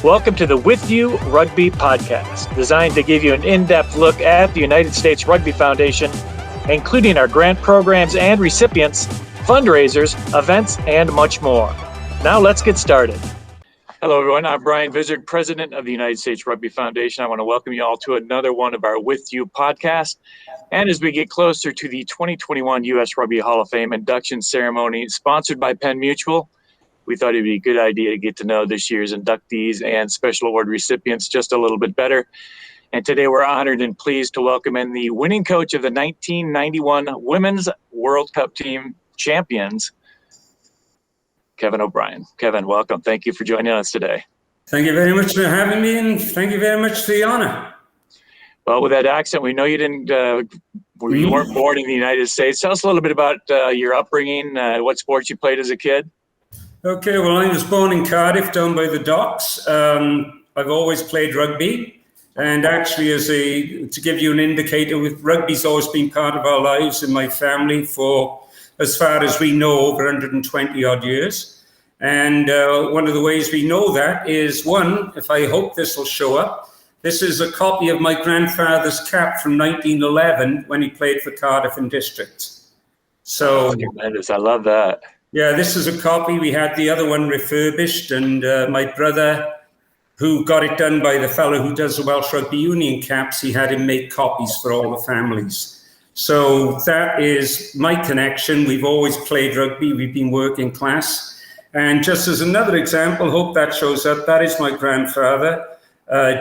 Welcome to the WithYou Rugby Podcast, designed to give you an in-depth look at the United States Rugby Foundation, including our grant programs and recipients, fundraisers, events, and much more. Now let's get started. Hello, everyone. I'm Brian Vizard, President of the United States Rugby Foundation. I want to welcome you all to another one of our WithYou podcast. And as we get closer to the 2021 U.S. Rugby Hall of Fame induction ceremony, sponsored by Penn Mutual, we thought it'd be a good idea to get to know this year's inductees and special award recipients just a little bit better. And today we're honored and pleased to welcome in the winning coach of the 1991 Women's World Cup team champions, Kevin O'Brien. Kevin, welcome. Thank you for joining us today. Thank you very much for having me, and thank you very much for the honor. Well, with that accent, we know you didn't. You weren't born in the United States. Tell us a little bit about your upbringing, what sports you played as a kid. Okay, well, I was born in Cardiff, down by the docks. I've always played rugby, and actually, to give you an indicator, rugby's always been part of our lives in my family for, as far as we know, over 120 odd years. And one of the ways we know that is, one, if I hope this will show up, this is a copy of my grandfather's cap from 1911 when he played for Cardiff and District. So, tremendous. I love that. Yeah, this is a copy. We had the other one refurbished, and my brother, who got it done by the fellow who does the Welsh Rugby Union caps, he had him make copies for all the families. So that is my connection. We've always played rugby. We've been working class. And just as another example, hope that shows up, that is my grandfather,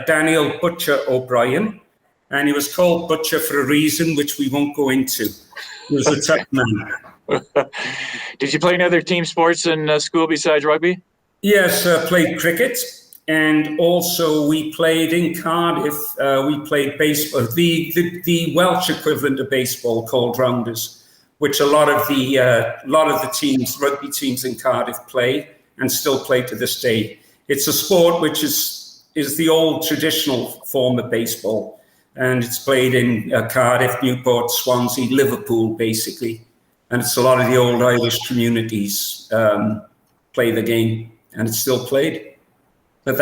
Daniel Butcher O'Brien. And he was called Butcher for a reason, which we won't go into. He was a tough man. Did you play any other team sports in school besides rugby? Yes, played cricket, and also we played in Cardiff. We played baseball, the Welsh equivalent of baseball, called rounders, which a lot of the teams, rugby teams in Cardiff play and still play to this day. It's a sport which is the old traditional form of baseball, and it's played in Cardiff, Newport, Swansea, Liverpool, basically. And it's a lot of the old Irish communities play the game, and it's still played. But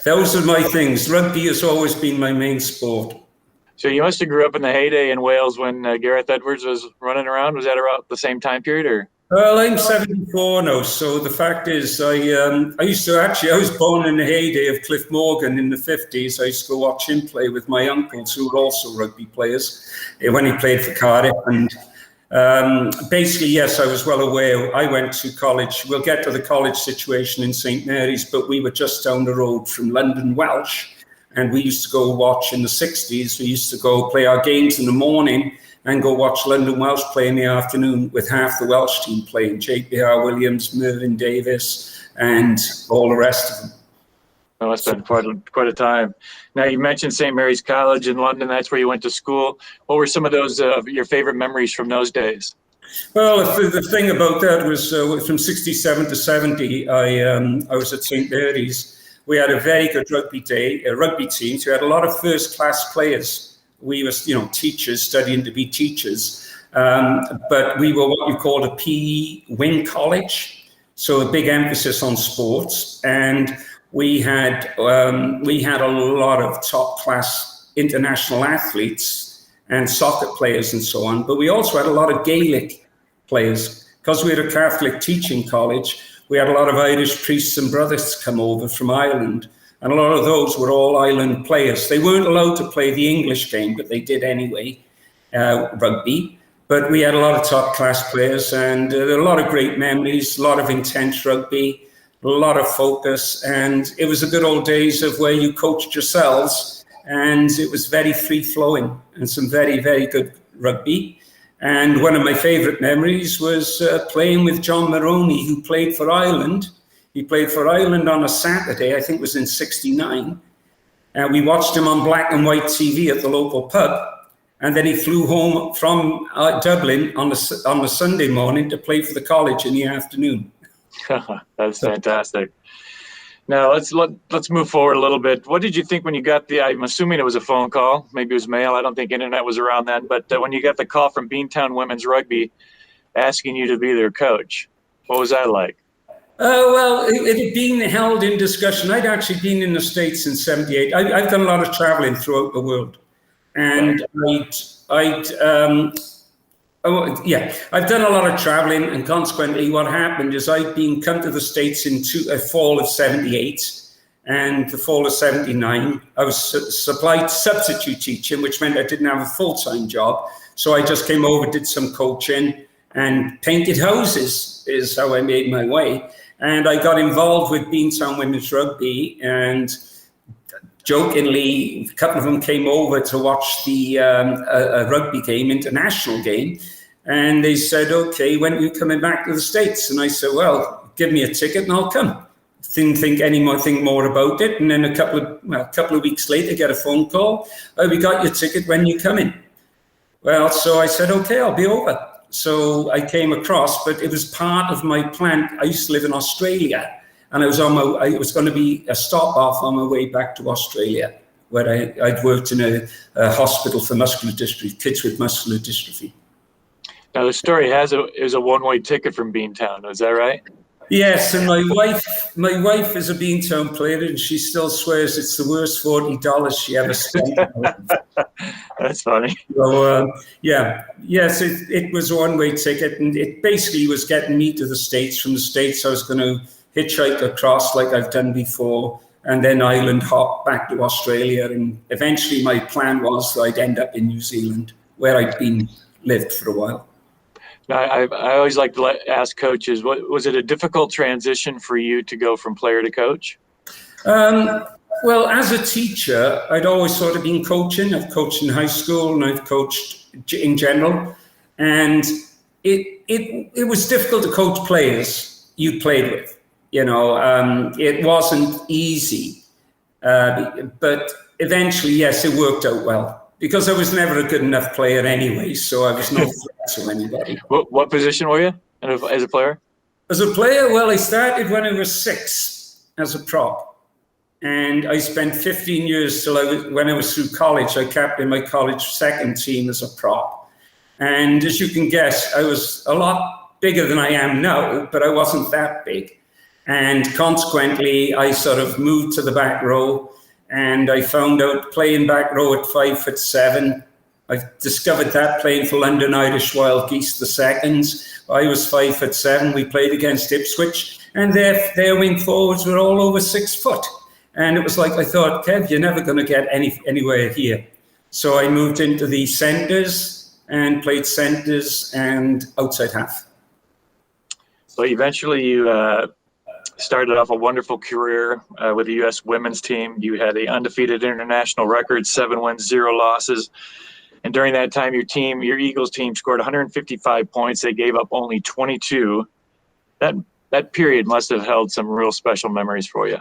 those are my things. Rugby has always been my main sport. So you must have grew up in the heyday in Wales when Gareth Edwards was running around. Was that around the same time period, or? Well, I'm 74 now, so the fact is, I was born in the heyday of Cliff Morgan in the 50s. I used to go watch him play with my uncles, who were also rugby players, when he played for Cardiff. And basically, yes, I was well aware. I went to college. We'll get to the college situation in St. Mary's, but we were just down the road from London Welsh, and we used to go watch in the 60s. We used to go play our games in the morning and go watch London Welsh play in the afternoon, with half the Welsh team playing, JPR Williams, Mervyn Davis, and all the rest of them. Well, that's been quite a time. Now, you mentioned St. Mary's College in London. That's where you went to school. What were some of those your favorite memories from those days? Well, the thing about that was from 67 to 70, I was at St. Mary's. We had a very good rugby team. So we had a lot of first-class players. We were, teachers studying to be teachers. But we were what you called a PE wing college. So a big emphasis on sports. And we had a lot of top-class international athletes and soccer players and so on. But we also had a lot of Gaelic players. Because we had a Catholic teaching college, we had a lot of Irish priests and brothers come over from Ireland. And a lot of those were all island players. They weren't allowed to play the English game, but they did anyway, rugby. But we had a lot of top-class players, and there were a lot of great memories, a lot of intense rugby, a lot of focus, and it was the good old days of where you coached yourselves, and it was very free-flowing and some very, very good rugby. And one of my favourite memories was playing with John Maroney, who played for Ireland. He played for Ireland on a Saturday, I think it was in 69. And we watched him on black and white TV at the local pub. And then he flew home from Dublin on the Sunday morning to play for the college in the afternoon. That's fantastic. Now let's move forward a little bit. What did you think when you got I'm assuming it was a phone call, maybe it was mail. I don't think internet was around then, but when you got the call from Beantown Women's Rugby asking you to be their coach, what was that like? Well, it had been held in discussion. I'd actually been in the States in '78. I've done a lot of traveling throughout the world. And I've done a lot of traveling, and consequently what happened is I'd been come to the States in fall of '78, and the fall of '79. I was supplied substitute teaching, which meant I didn't have a full-time job. So I just came over, did some coaching, and painted houses is how I made my way. And I got involved with Beantown Women's Rugby, and jokingly, a couple of them came over to watch the a rugby game, international game, and they said, "Okay, when are you coming back to the States?" And I said, "Well, give me a ticket and I'll come." Didn't think anything more about it, and then a couple of weeks later, get a phone call. "Oh, we got your ticket. When you coming?" Well, so I said, "Okay, I'll be over." So I came across, but it was part of my plan. I used to live in Australia, and it was going to be a stop off on my way back to Australia, where I'd worked in a hospital for muscular dystrophy, kids with muscular dystrophy. Now the story has it was a one-way ticket from Beantown. Is that right? Yes, and my wife is a Beantown player, and she still swears it's the worst $40 she ever spent. That's funny. So yes, it was a one-way ticket, and it basically was getting me to the States. From the States, I was going to hitchhike across like I've done before, and then island hop back to Australia. And eventually, my plan was that I'd end up in New Zealand, where I'd lived for a while. Now, I always like to ask coaches, was it a difficult transition for you to go from player to coach? Well, as a teacher, I'd always sort of been coaching. I've coached in high school, and I've coached in general. And it was difficult to coach players you played with. It wasn't easy. But eventually, yes, it worked out well. Because I was never a good enough player anyway, so I was no threat to anybody. What position were you as a player? As a player, well, I started when I was 6 as a prop. And I spent 15 years when I was through college. I captained my college second team as a prop. And as you can guess, I was a lot bigger than I am now, but I wasn't that big. And consequently, I sort of moved to the back row. And I found out playing back row at 5'7". I discovered that playing for London Irish Wild Geese, the seconds. I was 5'7". We played against Ipswich, and their wing forwards were all over 6 foot. And it was like, I thought, Kev, you're never going to get anywhere here. So I moved into the centres and played centres and outside half. So eventually you started off a wonderful career with the U.S. women's team. You had an undefeated international record, 7 wins, 0 losses. And during that time, your Eagles team scored 155 points. They gave up only 22. That period must have held some real special memories for you.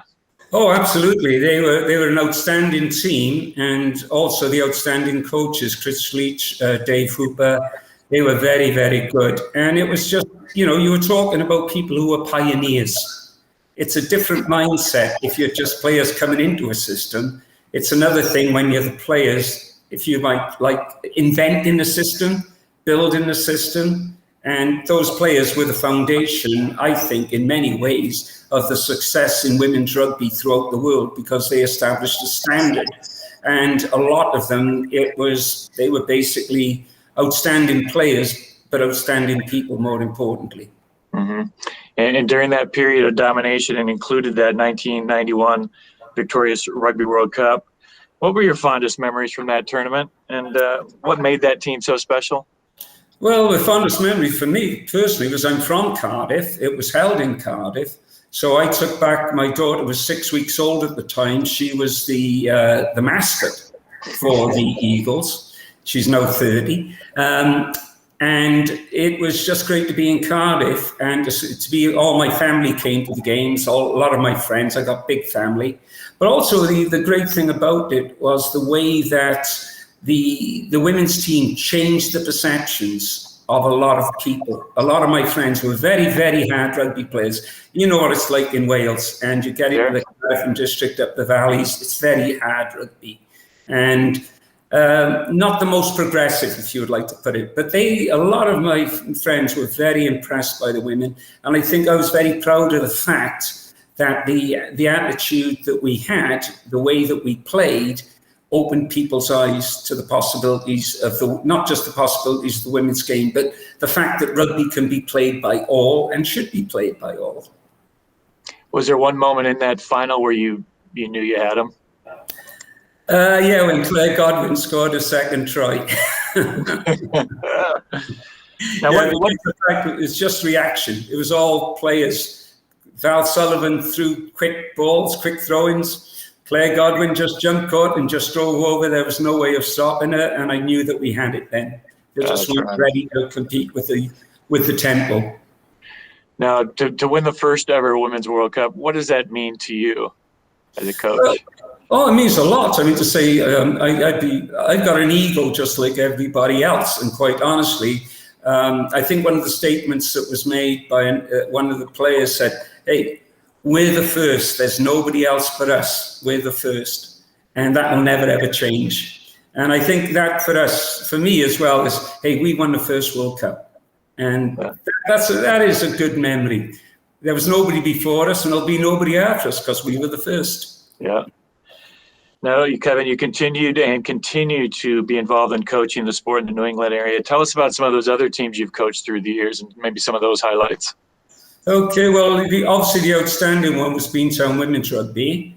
Oh, absolutely. They were an outstanding team, and also the outstanding coaches, Chris Leach, Dave Hooper. They were very, very good. And it was just, you were talking about people who were pioneers. It's a different mindset if you're just players coming into a system. It's another thing when you're the players, if you might like inventing a system, building a system. And those players were the foundation, I think, in many ways, of the success in women's rugby throughout the world, because they established a standard. And a lot of them, they were basically outstanding players, but outstanding people more importantly. Mm-hmm. And during that period of domination, and included that 1991 victorious Rugby World Cup, what were your fondest memories from that tournament, and what made that team so special? Well, the fondest memory for me personally was I'm from Cardiff. It was held in Cardiff. So I took back, my daughter was 6 weeks old at the time. She was the mascot for the Eagles. She's now 30. And it was just great to be in Cardiff, and all my family came to the games, a lot of my friends. I got big family. But also the great thing about it was the way that the women's team changed the perceptions of a lot of people. A lot of my friends were very, very hard rugby players. You know what it's like in Wales, and you get into the Cardiff district up the valleys, it's very hard rugby. And Not the most progressive, if you would like to put it, but a lot of my friends were very impressed by the women. And I think I was very proud of the fact that the attitude that we had, the way that we played, opened people's eyes to the possibilities of not just the possibilities of the women's game, but the fact that rugby can be played by all and should be played by all. Was there one moment in that final where you knew you had them? Yeah, when Claire Godwin scored a second try. It was just reaction. It was all players. Val Sullivan threw quick balls, quick throw-ins. Claire Godwin just jumped caught and just drove over. There was no way of stopping her, and I knew that we had it then. They just weren't ready to compete with the tempo. Now, to win the first ever Women's World Cup, what does that mean to you as a coach? It means a lot. I mean, to say I've got an ego just like everybody else, and quite honestly, I think one of the statements that was made by one of the players said, "Hey, we're the first. There's nobody else but us. We're the first, and that will never ever change." And I think that for me as well, is, hey, we won the first World Cup, and that is a good memory. There was nobody before us, and there'll be nobody after us because we were the first. Yeah. Now, Kevin, you continue to be involved in coaching the sport in the New England area. Tell us about some of those other teams you've coached through the years and maybe some of those highlights. Okay, well, obviously the outstanding one was Beantown Women's Rugby.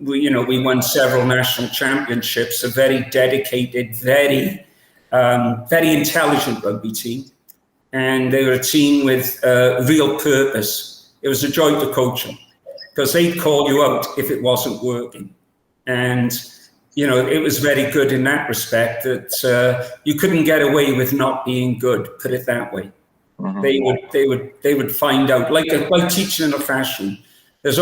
We won several national championships, a very dedicated, very intelligent rugby team. And they were a team with real purpose. It was a joy to coach them because they'd call you out if it wasn't working. And, it was very good in that respect that you couldn't get away with not being good, put it that way. Mm-hmm. They would find out, like teaching in a classroom. There's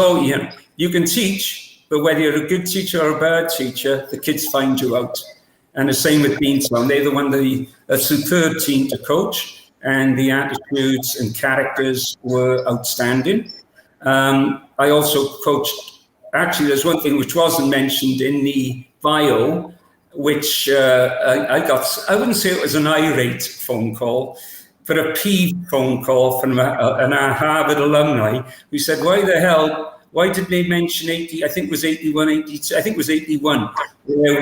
you can teach, but whether you're a good teacher or a bad teacher, the kids find you out. And the same with Beantown. They're a superb team to coach, and the attitudes and characters were outstanding. I also coached. Actually, there's one thing which wasn't mentioned in the bio, which I got. I wouldn't say it was an irate phone call, but a peeved phone call from an Harvard alumni who said, why did they mention 80? I think it was 81, 82. I think it was 81, where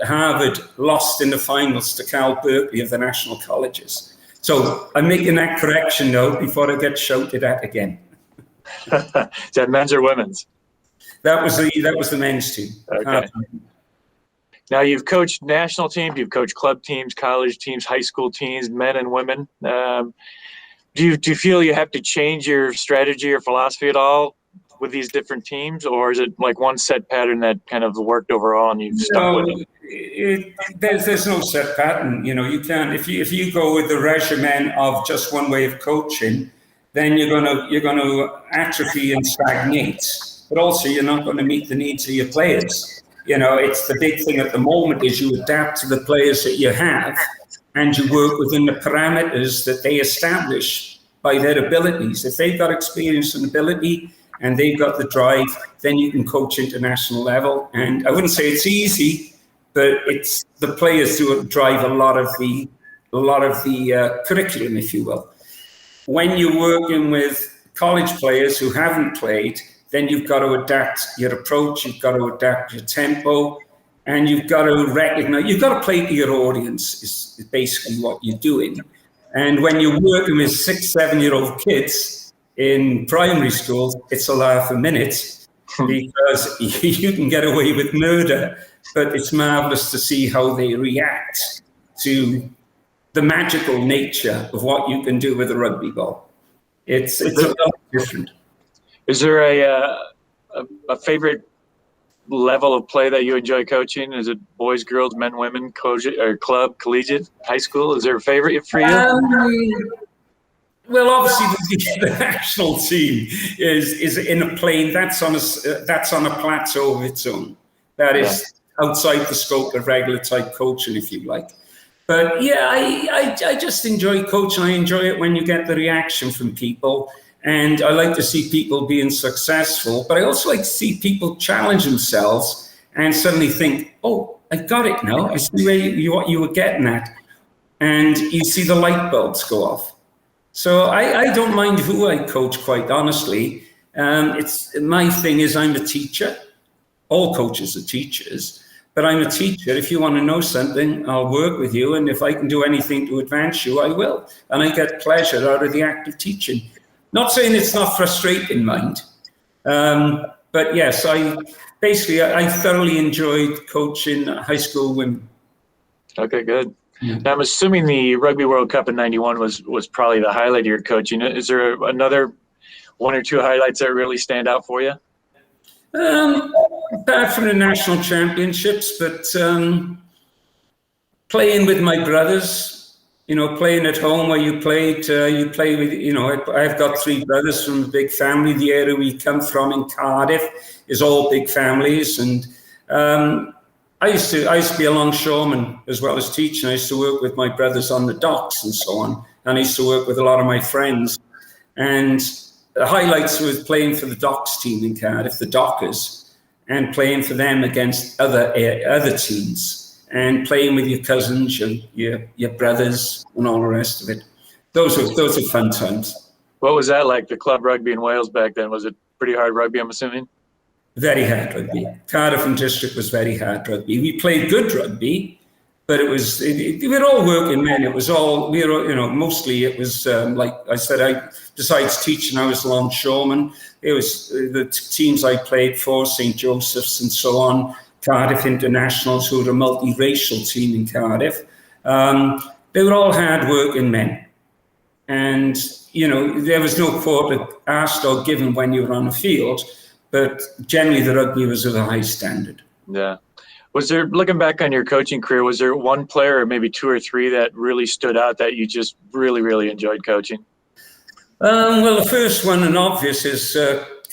Harvard lost in the finals to Cal Berkeley of the national colleges. So I'm making that correction now before I get shouted at again. Is that men's or women's? That was the men's team. Okay. Now you've coached national teams, you've coached club teams, college teams, high school teams, men and women. Do you feel you have to change your strategy or philosophy at all with these different teams, or is it like one set pattern that kind of worked overall and you've stuck with it? There's no set pattern. You can't if you go with the regimen of just one way of coaching, then you're gonna atrophy and stagnate. But also you're not going to meet the needs of your players. It's the big thing at the moment is you adapt to the players that you have and you work within the parameters that they establish by their abilities. If they've got experience and ability and they've got the drive, then you can coach international level. And I wouldn't say it's easy, but it's the players who drive a lot of the curriculum, if you will. When you're working with college players who haven't played, then you've got to adapt your approach, you've got to adapt your tempo, and you've got to recognize, you've got to play to your audience is basically what you're doing. And when you're working with 6-7-year-old kids in primary schools, it's a laugh a minute because you can get away with murder, but it's marvelous to see how they react to the magical nature of what you can do with a rugby ball. It's a lot different. Is there a favorite level of play that you enjoy coaching? Is it boys, girls, men, women, or club, collegiate, high school? Is there a favorite for you? Well, obviously the national team is in a plane that's on a plateau of its own. That is outside the scope of regular type coaching, if you like. But yeah, I just enjoy coaching. I enjoy it when you get the reaction from people. And I like to see people being successful, but I also like to see people challenge themselves and suddenly think, oh, I got it now. I see what you were getting at. And you see the light bulbs go off. So I don't mind who I coach, quite honestly. It's my thing is I'm a teacher. All coaches are teachers, but I'm a teacher. If you want to know something, I'll work with you. And if I can do anything to advance you, I will. And I get pleasure out of the act of teaching. Not saying it's not frustrating, mind. But yes, I thoroughly enjoyed coaching high school women. Okay, good. Yeah. Now, I'm assuming the Rugby World Cup in '91 was probably the highlight of your coaching. Is there another one or two highlights that really stand out for you? Apart from the national championships, but playing with my brothers, playing at home where you play with, I've got three brothers from a big family. The area we come from in Cardiff is all big families. And I used to be a longshoreman as well as teaching. I used to work with my brothers on the docks and so on. And I used to work with a lot of my friends. And the highlights was playing for the docks team in Cardiff, the Dockers, and playing for them against other teams, and playing with your cousins, your brothers, and all the rest of it. Those are fun times. What was that like? The club rugby in Wales back then, was it pretty hard rugby? I'm assuming. Very hard rugby. Cardiff and District was very hard rugby. We played good rugby, but it were all working men. It was all, mostly it was, like I said, besides teaching, I was a longshoreman. It was the teams I played for, St. Joseph's and so on, Cardiff Internationals, who were a multiracial team in Cardiff. They were all hard working men. And, there was no quarter asked or given when you were on the field, but generally the rugby was of a high standard. Yeah. Was there, looking back on your coaching career, was there one player or maybe two or three that really stood out that you just really, really enjoyed coaching? Well, the first one and obvious is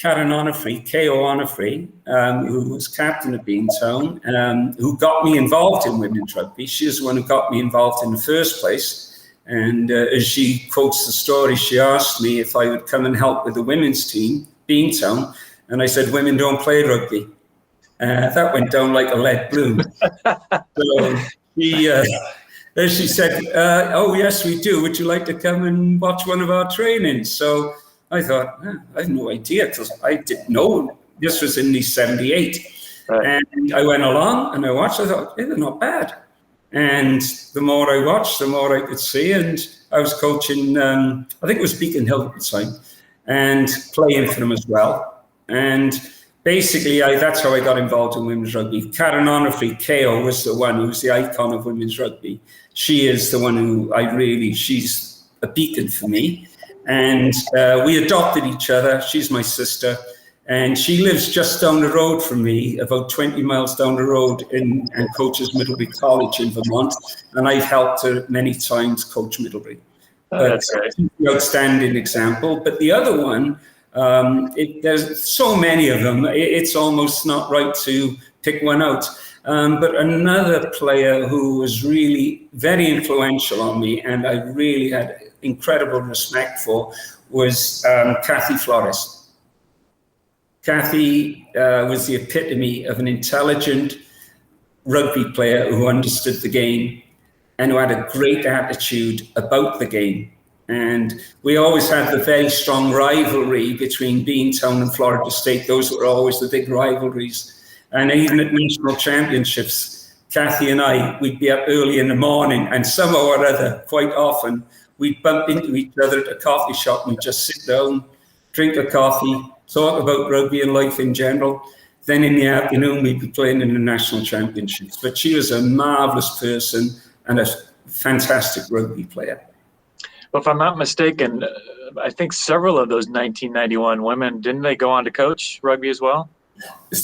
Karen Onifrey, K.O. Onifrey, who was captain of Beantown, who got me involved in women's rugby. She's the one who got me involved in the first place. And as she quotes the story, she asked me if I would come and help with the women's team, Beantown. And I said, women don't play rugby. That went down like a lead balloon. So she said, oh, yes, we do. Would you like to come and watch one of our trainings? So I thought, I have no idea, because I didn't know. This was in the 78. Right. And I went along and I watched. I thought, they're not bad. And the more I watched, the more I could see. And I was coaching, I think it was Beacon Hill at the time, and playing for them as well. And basically, that's how I got involved in women's rugby. Karen Onifrey, KO, was the one who's the icon of women's rugby. She is the one who she's a beacon for me. And we adopted each other. She's my sister. And she lives just down the road from me, about 20 miles down the road, and coaches Middlebury College in Vermont. And I've helped her many times coach Middlebury. That's right. An outstanding example. But the other one, there's so many of them, it's almost not right to pick one out. But another player who was really very influential on me, and I really had incredible respect for, was Kathy Flores. Kathy was the epitome of an intelligent rugby player who understood the game and who had a great attitude about the game. And we always had the very strong rivalry between Beantown and Florida State. Those were always the big rivalries. And even at national championships, Kathy and we'd be up early in the morning, and somehow or other, quite often, we'd bump into each other at a coffee shop and we'd just sit down, drink a coffee, talk about rugby and life in general. Then in the afternoon, we'd be playing in the national championships. But she was a marvelous person and a fantastic rugby player. Well, if I'm not mistaken, I think several of those 1991 women, didn't they go on to coach rugby as well?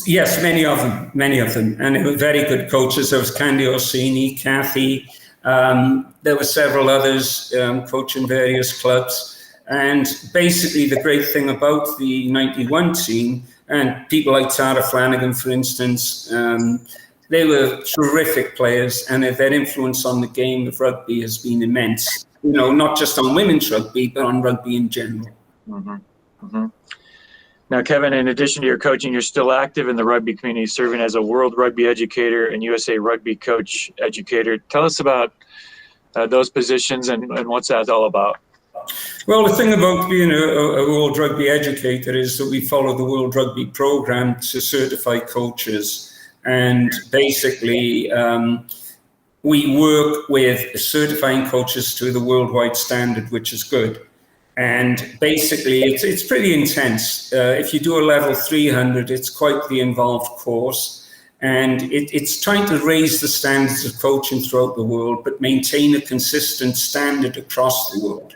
Yes, many of them. And they were very good coaches. There was Candy Orsini, Kathy. There were several others coaching various clubs. And basically the great thing about the 91 team, and people like Tara Flanagan, for instance, they were terrific players, and their influence on the game of rugby has been immense. Not just on women's rugby, but on rugby in general. Mm-hmm. Mm-hmm. Now, Kevin, in addition to your coaching, you're still active in the rugby community, serving as a World Rugby Educator and USA Rugby Coach Educator. Tell us about those positions and what's that all about. Well, the thing about being a World Rugby Educator is that we follow the World Rugby program to certify coaches. And basically, we work with certifying coaches to the worldwide standard, which is good. And basically, it's pretty intense. If you do a level 300, it's quite the involved course. And it's trying to raise the standards of coaching throughout the world, but maintain a consistent standard across the world.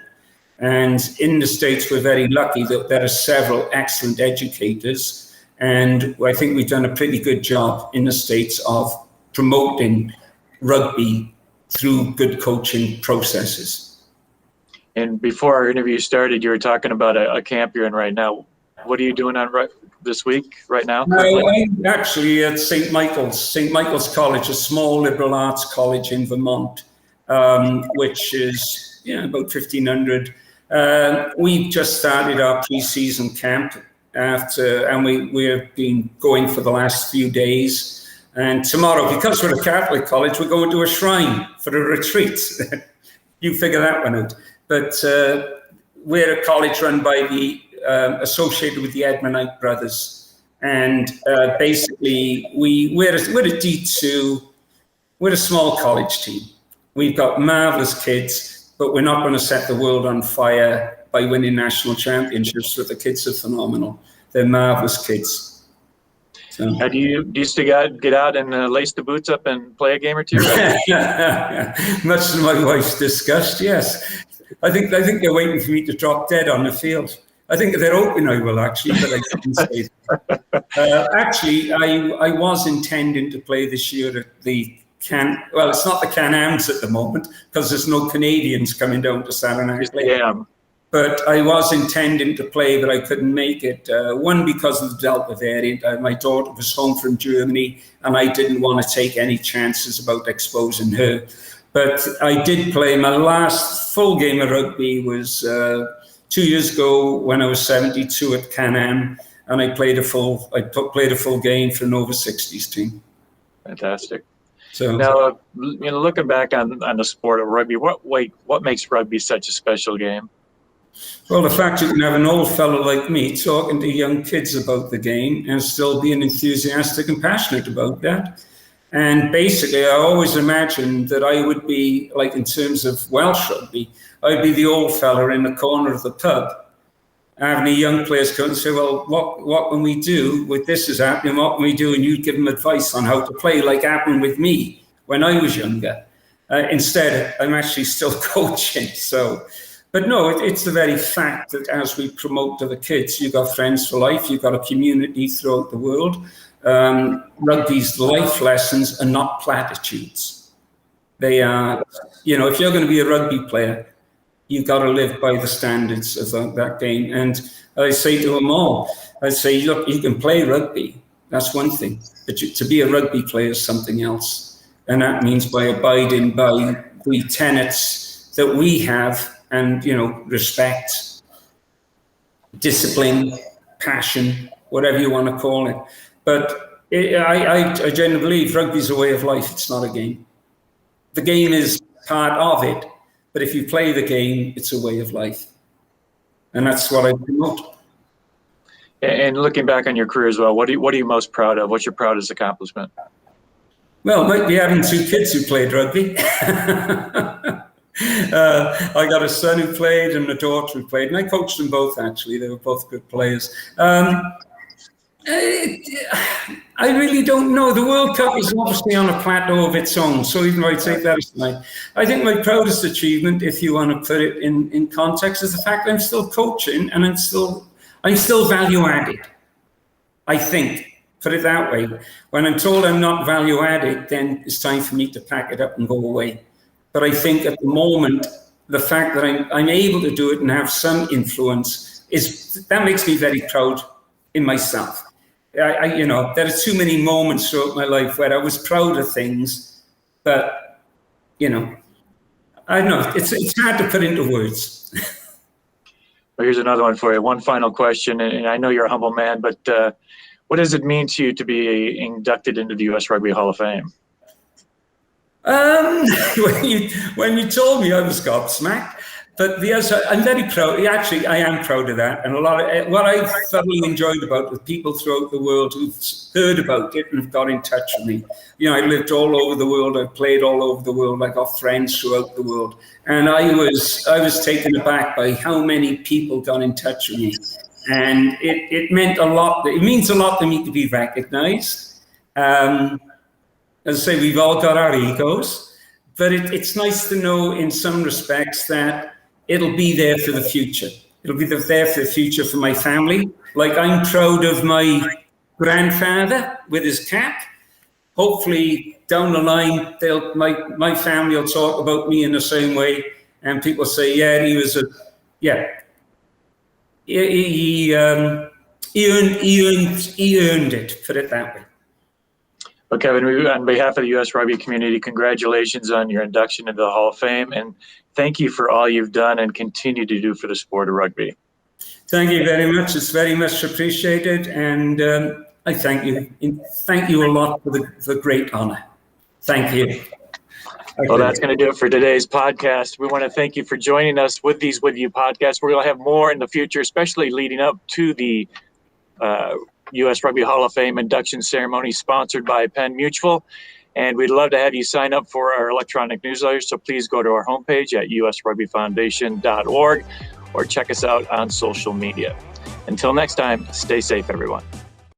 And in the States, we're very lucky that there are several excellent educators. And I think we've done a pretty good job in the States of promoting rugby through good coaching processes. And before our interview started, you were talking about a camp you're in right now. What are you doing this week, right now? I'm actually at St. Michael's College, a small liberal arts college in Vermont, which is about 1,500. We've just started our pre-season camp and we've been going for the last few days. And tomorrow, because we're a Catholic college, we're going to a shrine for a retreat. You figure that one out. But we're a college run by associated with the Edmondite Brothers. And basically, we're a D2, we're a small college team. We've got marvelous kids, but we're not going to set the world on fire by winning national championships, but the kids are phenomenal. They're marvelous kids. So. Do you still get out and lace the boots up and play a game or two? Much to my wife's disgust, yes. I think they're waiting for me to drop dead on the field. I think they're hoping I will, actually, but I couldn't say that. Actually, I was intending to play this year at the it's not the Can-Ams at the moment, because there's no Canadians coming down to Saranac. Yeah. But I was intending to play, but I couldn't make it. One, because of the Delta variant. My daughter was home from Germany, and I didn't want to take any chances about exposing her. But I did play. My last full game of rugby was 2 years ago when I was 72 at Can-Am, and I played a full game for an over 60s team. Fantastic. So now, looking back on the sport of rugby, what makes rugby such a special game? Well, the fact you can have an old fellow like me talking to young kids about the game and still being enthusiastic and passionate about that. And basically, I always imagined that I would be, like in terms of Welsh rugby, I'd be the old fella in the corner of the pub, having the young players come and say, well, what can we do with this is happening? What can we do? And you'd give them advice on how to play, like happened with me when I was younger. Instead, I'm actually still coaching. But no, it's the very fact that as we promote to the kids, you've got friends for life, you've got a community throughout the world. Rugby's life lessons are not platitudes. They are, if you're going to be a rugby player, you've got to live by the standards of that game. And I say to them all, I say, look, you can play rugby. That's one thing. But to be a rugby player is something else. And that means by abiding by the tenets that we have, and, respect, discipline, passion, whatever you want to call it. But I genuinely believe rugby is a way of life. It's not a game. The game is part of it. But if you play the game, it's a way of life. And that's what I promote. And looking back on your career as well, what are you most proud of? What's your proudest accomplishment? Well, might be having 2 kids who played rugby. I got a son who played and a daughter who played, and I coached them both, actually. They were both good players. I really don't know. The World Cup is obviously on a plateau of its own, so even if I take that aside, I think my proudest achievement, if you want to put it in context, is the fact that I'm still coaching and I'm still value added. I think, put it that way. When I'm told I'm not value added, then it's time for me to pack it up and go away. But I think at the moment, the fact that I'm able to do it and have some influence that makes me very proud in myself. There are too many moments throughout my life where I was proud of things, but I don't know. It's hard to put into words. Well, here's another one for you. One final question, and I know you're a humble man, but what does it mean to you to be inducted into the U.S. Rugby Hall of Fame? When you told me, I was gobsmacked. But yes, I'm very proud. Actually, I am proud of that. And a lot of what I thoroughly enjoyed about with people throughout the world who've heard about it and have got in touch with me. I lived all over the world. I've played all over the world. I got friends throughout the world. And I was taken aback by how many people got in touch with me. And it meant a lot. It means a lot to me to be recognized. As I say, we've all got our egos. But it's nice to know in some respects that it'll be there for the future. It'll be there for the future for my family. Like, I'm proud of my grandfather with his cap. Hopefully down the line, my family will talk about me in the same way. And people say, yeah, he was he earned it, put it that way. Well, Kevin, on behalf of the U.S. Rugby community, congratulations on your induction into the Hall of Fame, and thank you for all you've done and continue to do for the sport of rugby. Thank you very much. It's very much appreciated, and I thank you. Thank you a lot for the great honor. Thank you. Well, that's going to do it for today's podcast. We want to thank you for joining us with these WithYou podcasts. We're going to have more in the future, especially leading up to the U.S. Rugby Hall of Fame induction ceremony sponsored by Penn Mutual. And we'd love to have you sign up for our electronic newsletter. So please go to our homepage at usrugbyfoundation.org or check us out on social media. Until next time, stay safe, everyone.